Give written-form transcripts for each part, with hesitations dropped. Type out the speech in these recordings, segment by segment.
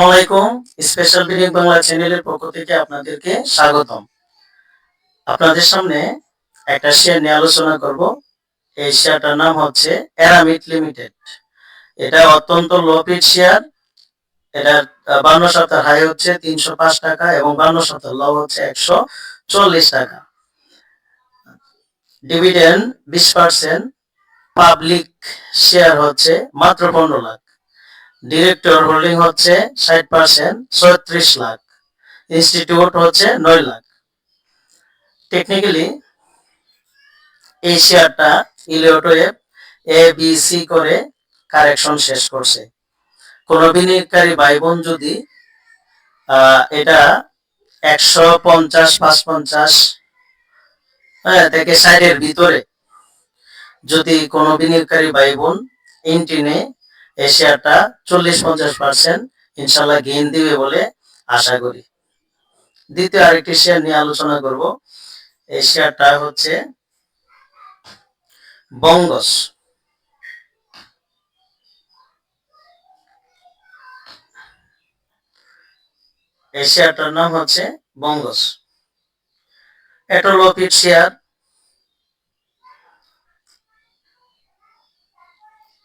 আসসালামু আলাইকুম। Special bidding Bangla চ্যানেলের পক্ষ থেকে আপনাদেরকে স্বাগতম। আপনাদের সামনে একটা শেয়ার নিয়ে আলোচনা করব। এই শেয়ারটার নাম হচ্ছে এরামিড লিমিটেড। এটা অত্যন্ত লো পিট শেয়ার। এটার 52 সপ্তাহ হাই হচ্ছে 305 টাকা এবং 52 সপ্তাহ লো হচ্ছে 140 টাকা। ডিভিডেন্ড 20%, পাবলিক শেয়ার হচ্ছে মাত্র 15 লাখ। ডিরেক্টর হোল্ডিং হচ্ছে 60%, 36 লাখ। ইনস্টিটিউট হচ্ছে 9 লাখ। টেকনিক্যালি এই শেয়ারটা ইলিওটোয়েভ এ বি সি করে কারেকশন শেষ করছে। কোন বিনিয়োগকারী ভাই বোন যদি এটা 150, 550 থেকে 60 এর ভিতরে যদি কোন বিনিয়োগকারী ভাই বোন এন্ট্রি নেয়, এই শেয়ারটা 40-50% ইনশাল্লাহ গেইন দিবে বলে আশা করি। দ্বিতীয় আরেকটি শেয়ার নিয়ে আলোচনা করব। এই শেয়ারটা হচ্ছে বঙ্গস। এই শেয়ারটার নাম হচ্ছে বঙ্গস। এটা লো পিট শেয়ার,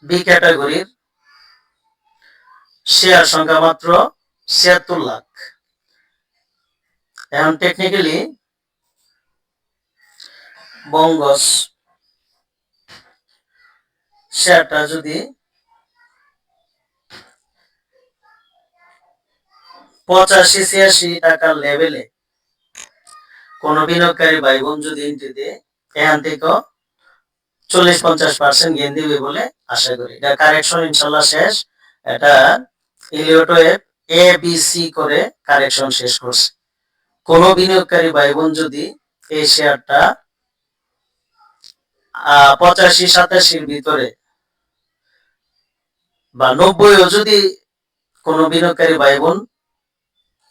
বি ক্যাটাগরির, শেয়ার সংখ্যা মাত্র 76 লাখ। এখন টেকনিক্যালি বঙ্গস শেয়ারটা যদি 85-86 টাকার লেভেলে কোন বিনিয়োগকারী ভাই বোন যদি এন্ট্রি দেয়, এখান থেকে 40-50% গেইন দিবে বলে আশা করি। এটা কারেকশন ইনশাল্লাহ শেষ। এটা ইলিওটোয়েভ এ বি সি করে কারেকশন শেষ করছে। কোন বিনিয়োগকারী ভাই বোন যদি এই শেয়ারটা 85-87 ভিতরে বা 90 যদি কোন বিনিয়োগকারী ভাই বোন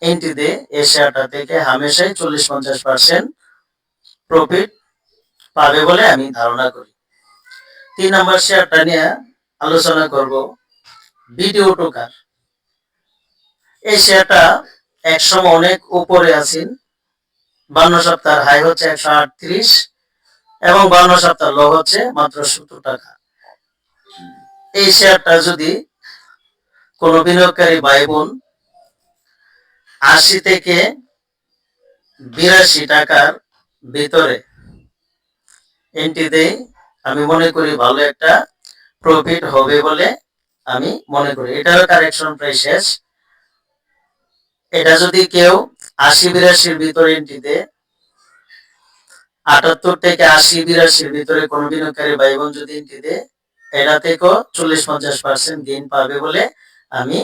এন্ট্রি দেয়, এই শেয়ারটা থেকে হামেশাই 40-50% প্রফিট পাবে বলে আমি ধারণা করি। 3 নম্বর শেয়ারটা নিয়ে আলোচনা করব, ভিডিও টোকার। এই শেয়ারটা একসময় অনেক উপরে আছেন। 52 সপ্তাহ হাই হচ্ছে 138 এবং 52 সপ্তাহ লো হচ্ছে মাত্র 70 টাকা। এই শেয়ারটা যদি কোন বিনিয়োগকারী ভাই বোন 80 থেকে 82 টাকার ভিতরে এন্ট্রি দেয়, আমি মনে করি ভালো একটা প্রফিট হবে বলে আমি মনে করি। এটারও কারেকশন প্রায় শেষ। এটা যদি কেউ 80-82 ভিতরে এন্ট্রি দেয়, 78 থেকে 80-82 ভিতরে কোন বিনিয়োগকারী ভাই বোন যদি এন্ট্রি দেয়, এটা থেকেও 40-50% গেইন পাবে বলে আমি